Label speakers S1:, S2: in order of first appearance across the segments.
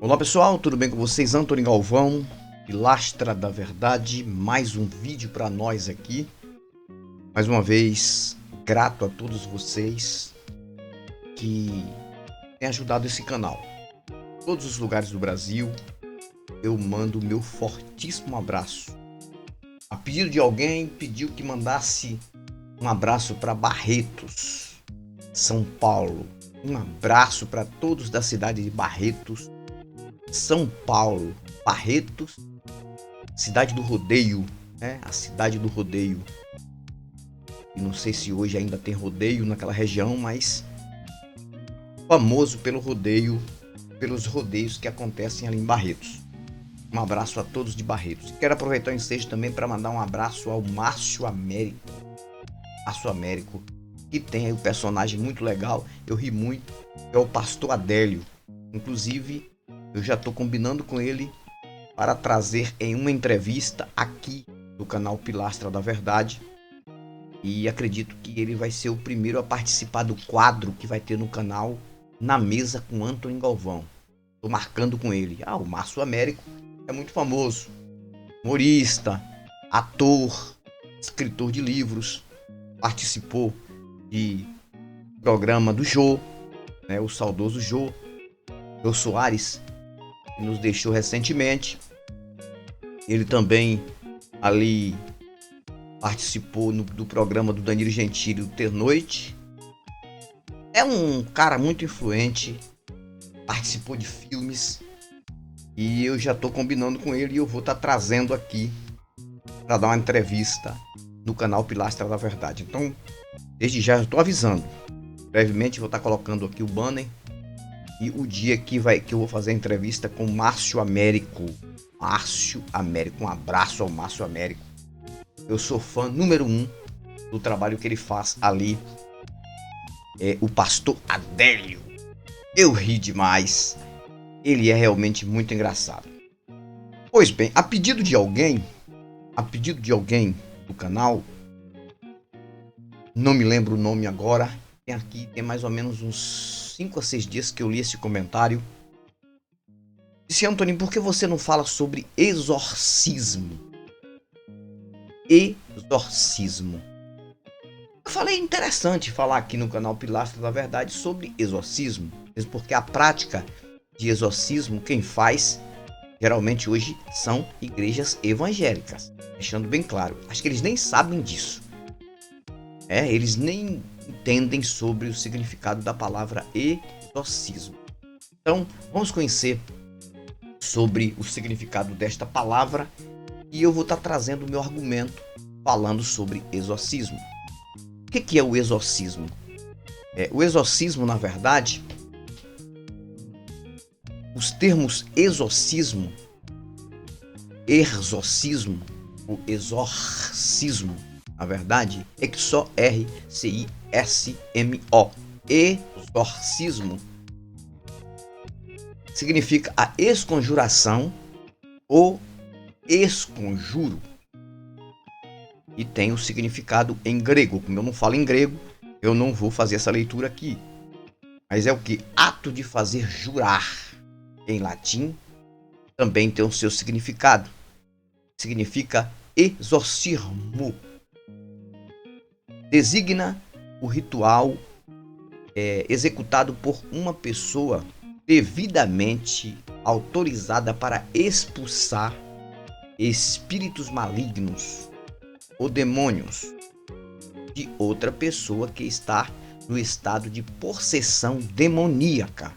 S1: Olá pessoal, tudo bem com vocês? Antônio Galvão, Pilastra da Verdade, mais um vídeo para nós aqui. Mais uma vez, grato a todos vocês que têm ajudado esse canal. Em todos os lugares do Brasil, eu mando o meu fortíssimo abraço. A pedido de alguém, pediu que mandasse um abraço para Barretos, São Paulo. Um abraço para todos da cidade de Barretos, São Paulo. Barretos, cidade do rodeio, né? A cidade do rodeio. E não sei se hoje ainda tem rodeio naquela região, mas famoso pelo rodeio, pelos rodeios que acontecem ali em Barretos. Um abraço a todos de Barretos. Quero aproveitar o ensejo também para mandar um abraço ao Márcio Américo. Márcio Américo, que tem aí um personagem muito legal, eu ri muito, é o Pastor Adélio. Inclusive, eu já estou combinando com ele para trazer em uma entrevista aqui no canal Pilastra da Verdade. E acredito que ele vai ser o primeiro a participar do quadro que vai ter no canal Na Mesa com Antônio Galvão. Estou marcando com ele. O Márcio Américo é muito famoso. Humorista, ator, escritor de livros. Participou de programa do Jô, né, o saudoso Jô Soares, que nos deixou recentemente. Ele também ali participou do programa do Danilo Gentili, o Ter Noite. É um cara muito influente, participou de filmes e eu já estou combinando com ele e eu vou estar trazendo aqui para dar uma entrevista no canal Pilastra da Verdade. Então, desde já eu estou avisando. Brevemente vou estar colocando aqui o banner e o dia que eu vou fazer a entrevista com Márcio Américo. Márcio Américo, um abraço ao Márcio Américo. Eu sou fã número 1 do trabalho que ele faz ali. O Pastor Adélio. Eu ri demais. Ele é realmente muito engraçado. Pois bem, a pedido de alguém do canal, não me lembro o nome agora, tem mais ou menos uns 5 a 6 dias que eu li esse comentário. Disse: Antônio, por que você não fala sobre exorcismo? Exorcismo. Eu falei, interessante falar aqui no canal Pilastra da Verdade sobre exorcismo, mesmo porque a prática de exorcismo quem faz geralmente hoje são igrejas evangélicas, deixando bem claro. Acho que eles nem sabem disso. Eles nem entendem sobre o significado da palavra exorcismo. Então, vamos conhecer sobre o significado desta palavra e eu vou estar trazendo o meu argumento falando sobre exorcismo. O que é o exorcismo? O exorcismo, na verdade, os termos exorcismo, ou exorcismo, na verdade, é que só R-C-I-S-M-O. Exorcismo significa a esconjuração ou esconjuro. E tem o significado em grego. Como eu não falo em grego, eu não vou fazer essa leitura aqui. Mas é o que? Ato de fazer jurar. Em latim, também tem o seu significado. Significa exorcismo. Designa o ritual executado por uma pessoa devidamente autorizada para expulsar espíritos malignos ou demônios de outra pessoa que está no estado de possessão demoníaca.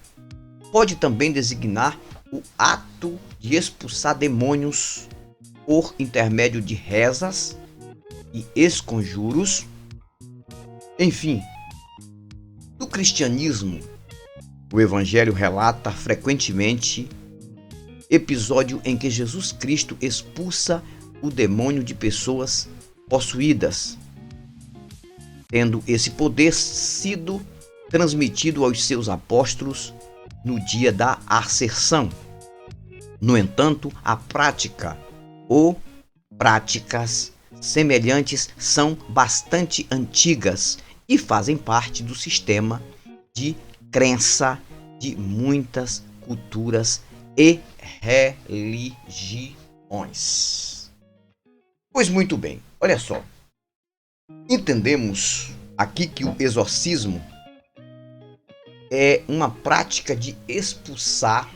S1: Pode também designar o ato de expulsar demônios por intermédio de rezas e esconjuros. Enfim, no cristianismo, o Evangelho relata frequentemente episódio em que Jesus Cristo expulsa o demônio de pessoas possuídas, tendo esse poder sido transmitido aos seus apóstolos no dia da ascensão. No entanto, a prática ou práticas semelhantes são bastante antigas e fazem parte do sistema de crença de muitas culturas e religiões. Pois muito bem, olha só. Entendemos aqui que o exorcismo é uma prática de expulsar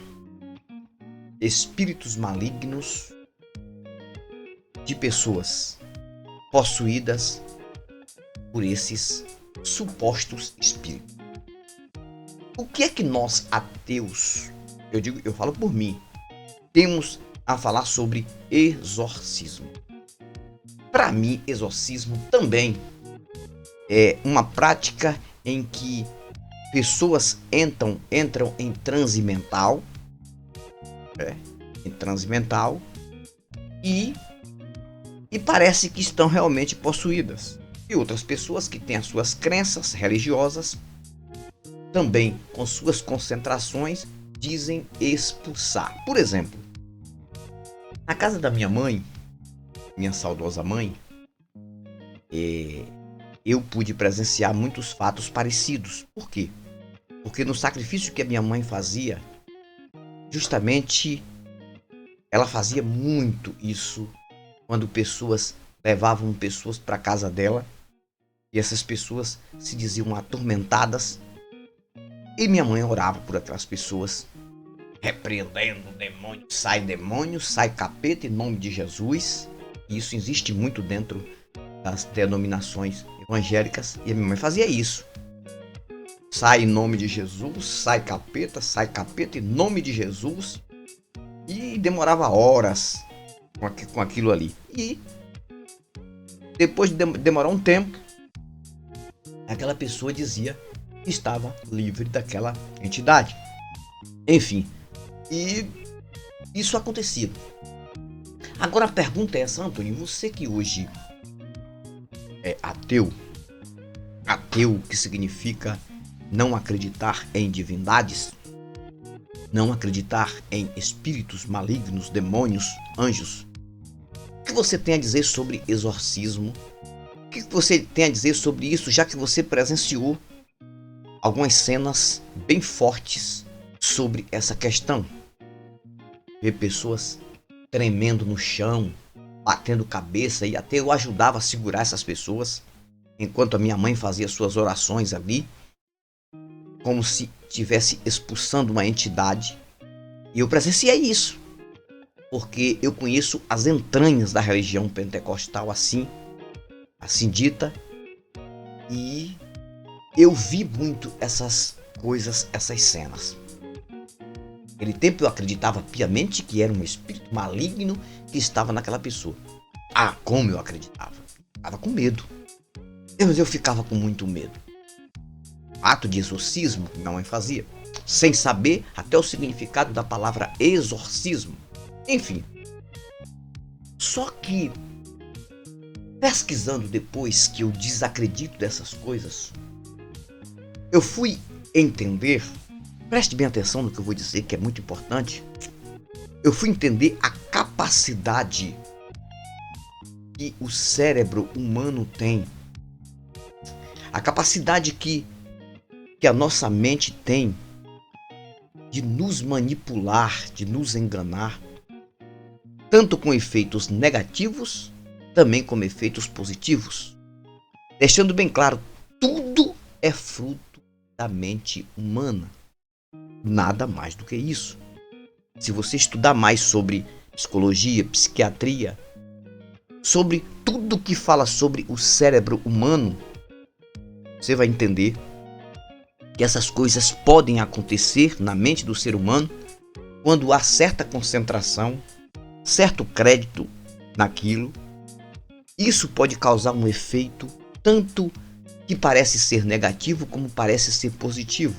S1: espíritos malignos de pessoas possuídas por esses supostos espíritos. O que é que nós ateus, eu falo por mim, temos a falar sobre exorcismo? Para mim, exorcismo também é uma prática em que pessoas entram em transe mental, e parece que estão realmente possuídas. E outras pessoas que têm as suas crenças religiosas, também com suas concentrações, dizem expulsar. Por exemplo, na casa da minha mãe, minha saudosa mãe, eu pude presenciar muitos fatos parecidos. Por quê? Porque no sacrifício que a minha mãe fazia, justamente ela fazia muito isso quando pessoas levavam pessoas para a casa dela e essas pessoas se diziam atormentadas e minha mãe orava por aquelas pessoas, repreendendo demônio, sai capeta em nome de Jesus. E isso existe muito dentro das denominações evangélicas e a minha mãe fazia isso. Sai em nome de Jesus, sai capeta em nome de Jesus. E demorava horas com aquilo ali. E depois de demorar um tempo, aquela pessoa dizia que estava livre daquela entidade. Enfim, e isso acontecia. Agora a pergunta é essa, Antônio, você que hoje é ateu que significa não acreditar em divindades, não acreditar em espíritos malignos, demônios, anjos. O que você tem a dizer sobre exorcismo? O que você tem a dizer sobre isso, já que você presenciou algumas cenas bem fortes sobre essa questão? Ver pessoas tremendo no chão, batendo cabeça, e até eu ajudava a segurar essas pessoas, enquanto a minha mãe fazia suas orações ali, como se estivesse expulsando uma entidade. E eu presenciei isso, porque eu conheço as entranhas da religião pentecostal assim dita, e eu vi muito essas coisas, essas cenas. Naquele tempo eu acreditava piamente que era um espírito maligno que estava naquela pessoa. Ah, como eu acreditava! Ficava com medo. Eu ficava com muito medo. Ato de exorcismo que minha mãe fazia, sem saber até o significado da palavra exorcismo. Enfim. Só que, pesquisando depois que eu desacredito dessas coisas, eu fui entender, preste bem atenção no que eu vou dizer, que é muito importante. Eu fui entender a capacidade que o cérebro humano tem, a capacidade que a nossa mente tem de nos manipular, de nos enganar, tanto com efeitos negativos, também com efeitos positivos. Deixando bem claro, tudo é fruto da mente humana. Nada mais do que isso. Se você estudar mais sobre psicologia, psiquiatria, sobre tudo que fala sobre o cérebro humano, você vai entender que essas coisas podem acontecer na mente do ser humano quando há certa concentração, certo crédito naquilo. Isso pode causar um efeito tanto que parece ser negativo como parece ser positivo.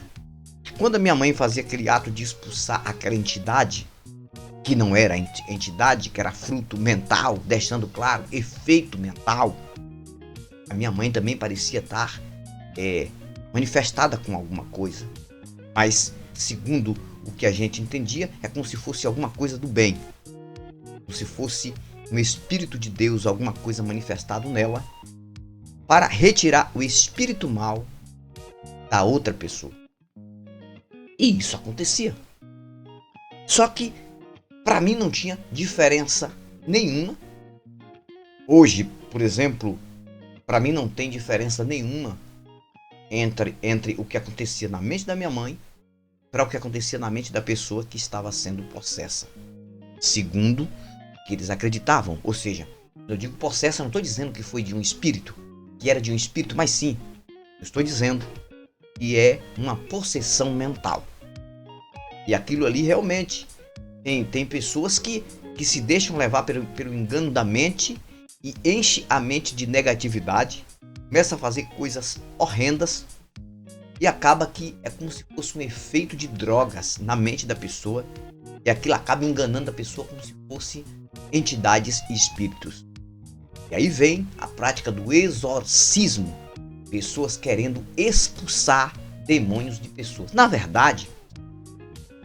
S1: Quando a minha mãe fazia aquele ato de expulsar aquela entidade, que não era entidade, que era fruto mental, deixando claro, efeito mental, a minha mãe também parecia estar manifestada com alguma coisa. Mas, segundo o que a gente entendia, é como se fosse alguma coisa do bem. Como se fosse um espírito de Deus, alguma coisa manifestado nela, para retirar o espírito mal da outra pessoa. E isso acontecia. Só que para mim não tinha diferença nenhuma. Hoje, por exemplo, para mim não tem diferença nenhuma entre o que acontecia na mente da minha mãe para o que acontecia na mente da pessoa que estava sendo possessa, segundo que eles acreditavam. Ou seja, eu digo possessa, não estou dizendo que foi de um espírito, que era de um espírito, mas sim, eu estou dizendo que é uma possessão mental. E aquilo ali realmente tem pessoas que se deixam levar pelo engano da mente e enche a mente de negatividade, começa a fazer coisas horrendas e acaba que é como se fosse um efeito de drogas na mente da pessoa e aquilo acaba enganando a pessoa como se fosse entidades e espíritos. E aí vem a prática do exorcismo, pessoas querendo expulsar demônios de pessoas. Na verdade,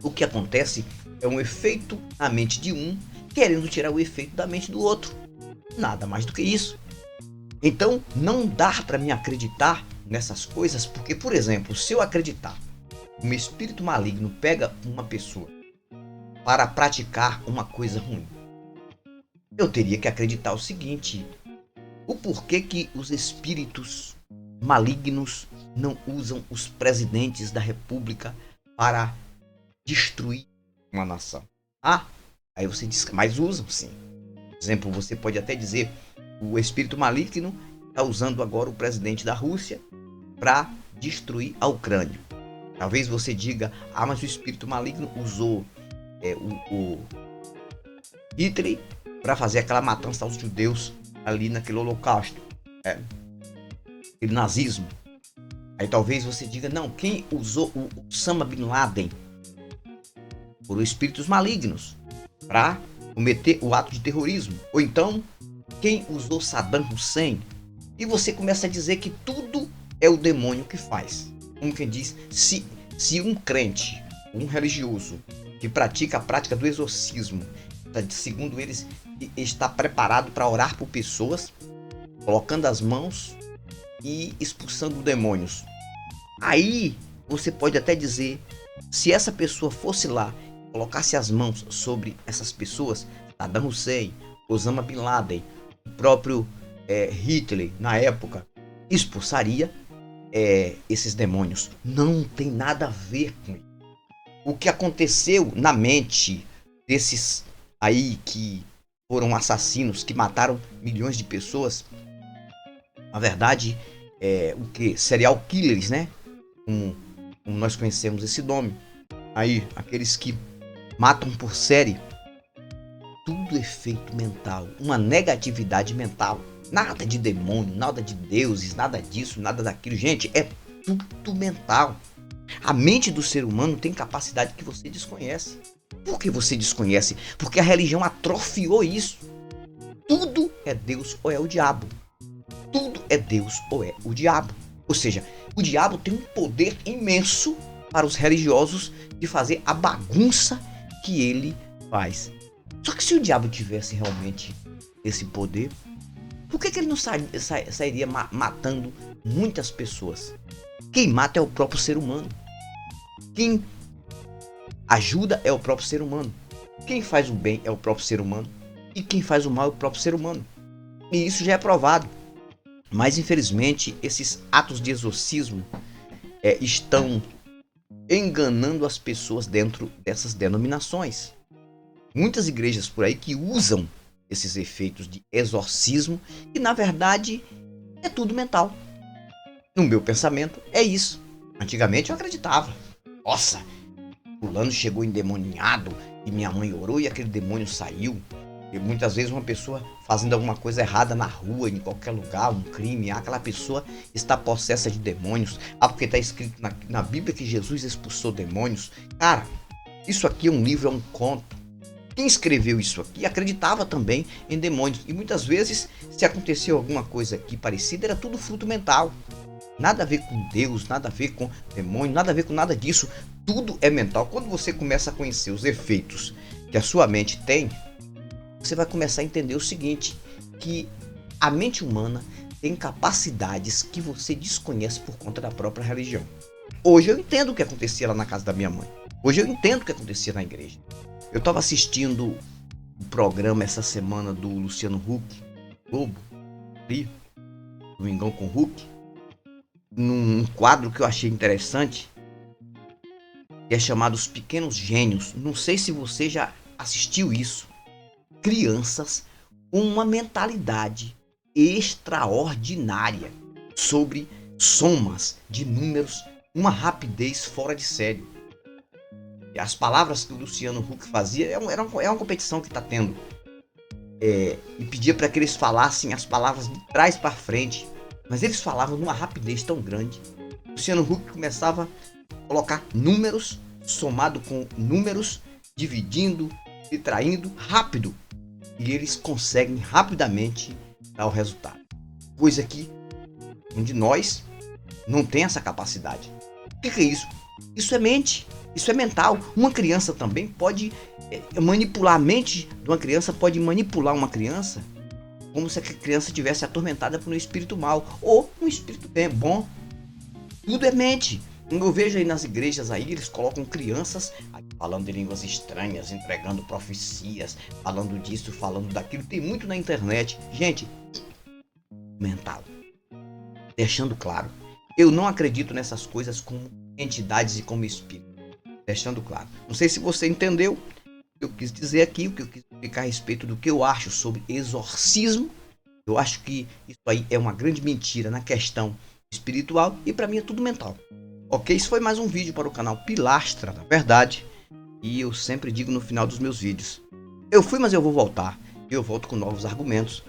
S1: o que acontece é um efeito na mente de um querendo tirar o efeito da mente do outro. Nada mais do que isso. Então não dá para mim acreditar nessas coisas, porque, por exemplo, se eu acreditar que um espírito maligno pega uma pessoa para praticar uma coisa ruim, eu teria que acreditar o seguinte: o porquê que os espíritos malignos não usam os presidentes da república para destruir uma nação? Aí você diz, mas usam sim. Por exemplo, você pode até dizer, o espírito maligno está usando agora o presidente da Rússia para destruir a Ucrânia. Talvez você diga, mas o espírito maligno usou o Hitler para fazer aquela matança aos judeus ali naquele holocausto, aquele nazismo. Aí talvez você diga, não, quem usou o Osama Bin Laden? Foram espíritos malignos para cometer o ato de terrorismo. Ou então, quem usou Saddam Hussein? E você começa a dizer que tudo é o demônio que faz. Como quem diz, se um crente, um religioso, que pratica a prática do exorcismo, segundo eles, está preparado para orar por pessoas, colocando as mãos e expulsando demônios. Aí você pode até dizer, se essa pessoa fosse lá, colocasse as mãos sobre essas pessoas, Saddam Hussein, Osama Bin Laden, o próprio Hitler na época, expulsaria esses demônios. Não tem nada a ver com isso. O que aconteceu na mente desses aí que foram assassinos, que mataram milhões de pessoas, na verdade, o que? Serial killers, né? Como nós conhecemos esse nome. Aí, aqueles que matam por série, tudo efeito mental, uma negatividade mental. Nada de demônio, nada de deuses, nada disso, nada daquilo. Gente, é tudo mental. A mente do ser humano tem capacidade que você desconhece. Por que você desconhece? Porque a religião atrofiou isso. Tudo é Deus ou é o diabo. Tudo é Deus ou é o diabo. Ou seja, o diabo tem um poder imenso para os religiosos de fazer a bagunça que ele faz. Só que se o diabo tivesse realmente esse poder, por que ele não sairia matando muitas pessoas? Quem mata é o próprio ser humano. Quem ajuda é o próprio ser humano. Quem faz o bem é o próprio ser humano. E quem faz o mal é o próprio ser humano. E isso já é provado. Mas infelizmente esses atos de exorcismo estão enganando as pessoas dentro dessas denominações. Muitas igrejas por aí que usam esses efeitos de exorcismo e na verdade é tudo mental. No meu pensamento é isso. Antigamente eu acreditava. Nossa, fulano chegou endemoniado e minha mãe orou e aquele demônio saiu. E muitas vezes uma pessoa fazendo alguma coisa errada na rua, em qualquer lugar, um crime, aquela pessoa está possessa de demônios. Porque está escrito na Bíblia que Jesus expulsou demônios. Cara, isso aqui é um livro, é um conto. Quem escreveu isso aqui acreditava também em demônios. E muitas vezes, se aconteceu alguma coisa aqui parecida, era tudo fruto mental. Nada a ver com Deus, nada a ver com demônio, nada a ver com nada disso. Tudo é mental. Quando você começa a conhecer os efeitos que a sua mente tem, você vai começar a entender o seguinte, que a mente humana tem capacidades que você desconhece por conta da própria religião. Hoje eu entendo o que acontecia lá na casa da minha mãe. Hoje eu entendo o que acontecia na igreja. Eu estava assistindo o programa essa semana do Luciano Huck, Globo, ali, Domingão com Huck, num quadro que eu achei interessante, que é chamado Os Pequenos Gênios. Não sei se você já assistiu isso. Crianças com uma mentalidade extraordinária sobre somas de números, uma rapidez fora de série. E as palavras que o Luciano Huck fazia é uma competição que está tendo. E pedia para que eles falassem as palavras de trás para frente, mas eles falavam numa rapidez tão grande. O Luciano Huck começava a colocar números somado com números, dividindo, subtraindo rápido, e eles conseguem rapidamente dar o resultado. Coisa que um de nós não tem essa capacidade. O que é isso? Isso é mente, isso é mental. Uma criança também pode manipular a mente de uma criança, pode manipular uma criança como se a criança tivesse atormentada por um espírito mal ou um espírito bom. Tudo é mente. Eu vejo aí nas igrejas aí, eles colocam crianças falando de línguas estranhas, entregando profecias, falando disso, falando daquilo. Tem muito na internet. Gente, mental. Deixando claro, eu não acredito nessas coisas como entidades e como espírito. Deixando claro. Não sei se você entendeu o que eu quis dizer aqui, o que eu quis explicar a respeito do que eu acho sobre exorcismo. Eu acho que isso aí é uma grande mentira na questão espiritual e para mim é tudo mental. Ok, isso foi mais um vídeo para o canal Pilastra da Verdade. E eu sempre digo no final dos meus vídeos: eu fui, mas eu vou voltar. Eu volto com novos argumentos